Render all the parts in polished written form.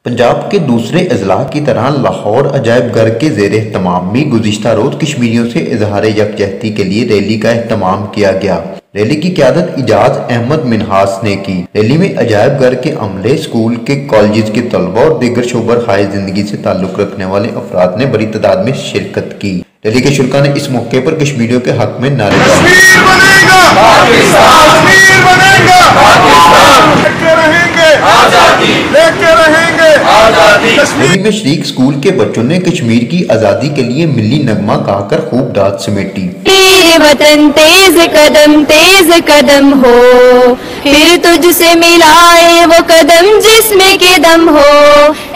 पंजाब के दूसरे अजला की तरह लाहौर अजायब घर के ज़ेर एहतमाम भी गुज़िश्ता रोज़ कश्मीरियों से इजहार यकजहती के लिए रैली का एहतमाम किया गया। रैली की क़यादत इजाज अहमद मिन्हास ने की। रैली में अजायब घर के अमले, स्कूल के कॉलेज के तलबा और दीगर शोबर हाय जिंदगी से ताल्लुक़ रखने वाले अफराद ने बड़ी तादाद में शिरकत की। रैली के शुरका ने इस मौके पर कश्मीरियों के हक में नारे रैली में शरीक स्कूल के बच्चों ने कश्मीर की आज़ादी के लिए मिली नगमा गाकर खूब दाद समेटी। मेरे वतन तेज कदम हो, फिर तुझसे मिलाए वो कदम जिसमें के दम हो।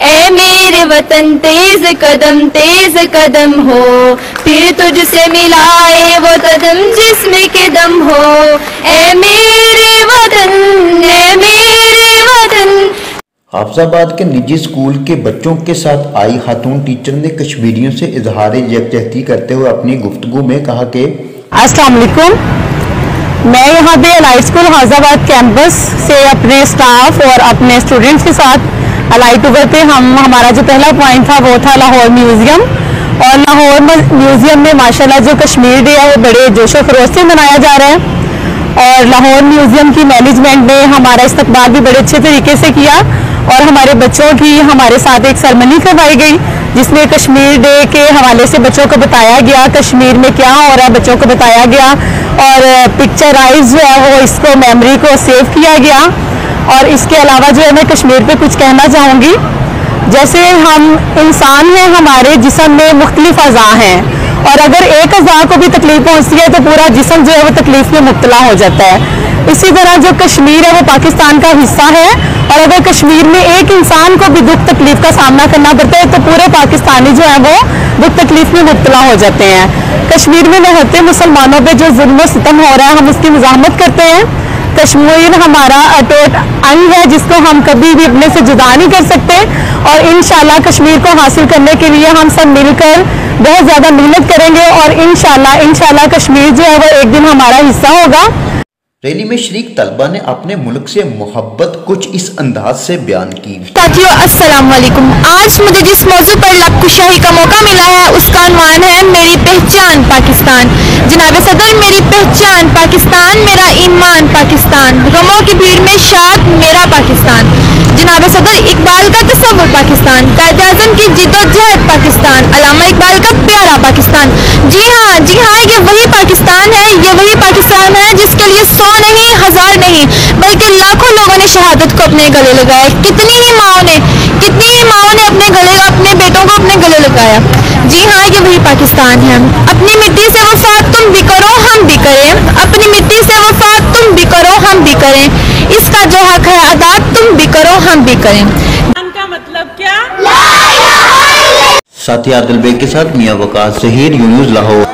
ऐ मेरे वतन तेज कदम हो, फिर तुझसे मिलाए वो कदम जिसमें के दम हो। ऐ मेरे वतन, ऐ मेरे वतन। हाफिजाबाद के निजी स्कूल के बच्चों के साथ आई खातून टीचर ने कश्मीरियों से इजहार यकजहती करते हुए अपनी गुफ्तगू में कहा कि अस्सलाम वालेकुम, मैं यहाँ पे अलाइड स्कूल हाफिजाबाद कैंपस से अपने स्टाफ और अपने स्टूडेंट्स के साथ अलाइड टूर पे हमारा जो पहला पॉइंट था वो था लाहौर म्यूज़ियम। और लाहौर म्यूज़ियम में माशाल्लाह जो कश्मीर डे है वो बड़े जोशो खरोश से मनाया जा रहा है। और लाहौर म्यूज़ियम की मैनेजमेंट ने हमारा इस्तकबाल भी बड़े अच्छे तरीके से किया और हमारे बच्चों की हमारे साथ एक सेरेमनी करवाई गई जिसमें कश्मीर डे के हवाले से बच्चों को बताया गया, कश्मीर में क्या हो रहा है बच्चों को बताया गया और पिक्चराइज जो है वो इसको मेमोरी को सेव किया गया। और इसके अलावा जो है मैं कश्मीर पे कुछ कहना चाहूँगी। जैसे हम इंसान हैं, हमारे जिस्म में मुख्तलिफ अज़ा हैं और अगर एक अज़ा को भी तकलीफ पहुँचती है तो पूरा जिस्म जो है वो तकलीफ में मुब्तला हो जाता है। इसी तरह जो कश्मीर है वो पाकिस्तान का हिस्सा है और अगर कश्मीर में एक इंसान को भी दुख तकलीफ का सामना करना पड़ता है तो पूरे पाकिस्तानी जो है वो दुख तकलीफ में मुब्तला हो जाते हैं। कश्मीर में रहते मुसलमानों पे जो जुल्म सितम हो रहा है हम उसकी मुज़ाहमत करते हैं। कश्मीर हमारा अटूट अंग है जिसको हम कभी भी अपने से जुदा नहीं कर सकते और इंशाल्लाह कश्मीर को हासिल करने के लिए हम सब मिलकर बहुत ज़्यादा मेहनत करेंगे और इंशाल्लाह कश्मीर जो है वो एक दिन हमारा हिस्सा होगा। रैली में शरीक तलबा ने अपने मुल्क से मोहब्बत कुछ इस अंदाज से बयान की। साथियों अस्सलाम वालेकुम। आज मुझे जिस मौजू पर लबकुशाही का मौका मिला है उसका उन्वान है मेरी पहचान पाकिस्तान। जनाब सदर, मेरी पहचान पाकिस्तान, मेरा ईमान पाकिस्तान, गमों की भीड़ में शाद मेरा पाकिस्तान। जनाब सदर, इकबाल का तस्वुर पाकिस्तान, कायद आज़म की जिद्दोजहद पाकिस्तान, अल्लामा इकबाल का प्यारा पाकिस्तान। जी हाँ, ये वही पाकिस्तान है, ये वही पाकिस्तान है जिसके लिए 100 नहीं, 1000 नहीं बल्कि लाखों लोगों ने शहादत को अपने गले लगाया। कितनी ही माओं ने अपने बेटों को अपने गले लगाया। जी हाँ, ये वही पाकिस्तान है। अपनी मिट्टी से वफात तुम भी करो हम भी करें, अपनी मिट्टी से वफात तुम भी करो हम भी करें, इसका जो हक है अदा तुम भी करो हम भी करें। का मतलब क्या? साथी आदिल बेग के साथ मियां वकास ज़हीर, यून्यूज़ लाहौर।